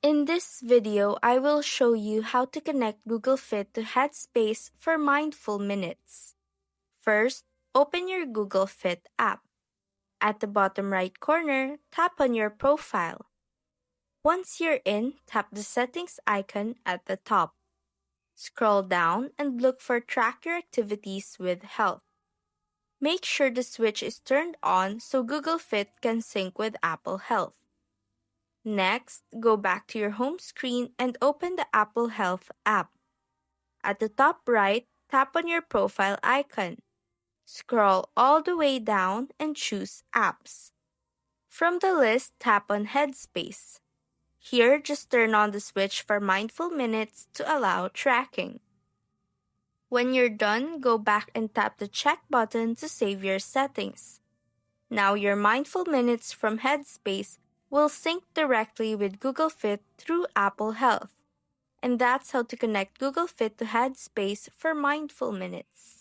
In this video, I will show you how to connect Google Fit to Headspace for mindful minutes. First, open your Google Fit app. At the bottom right corner, tap on your profile. Once you're in, tap the settings icon at the top. Scroll down and look for Track Your Activities with Health. Make sure the switch is turned on so Google Fit can sync with Apple Health. Next, go back to your home screen and open the Apple Health app. At the top right, tap on your profile icon. Scroll all the way down and choose Apps. From the list, tap on Headspace. Here, just turn on the switch for mindful minutes to allow tracking. When you're done, go back and tap the check button to save your settings. Now your mindful minutes from Headspace will sync directly with Google Fit through Apple Health. And that's how to connect Google Fit to Headspace for mindful minutes.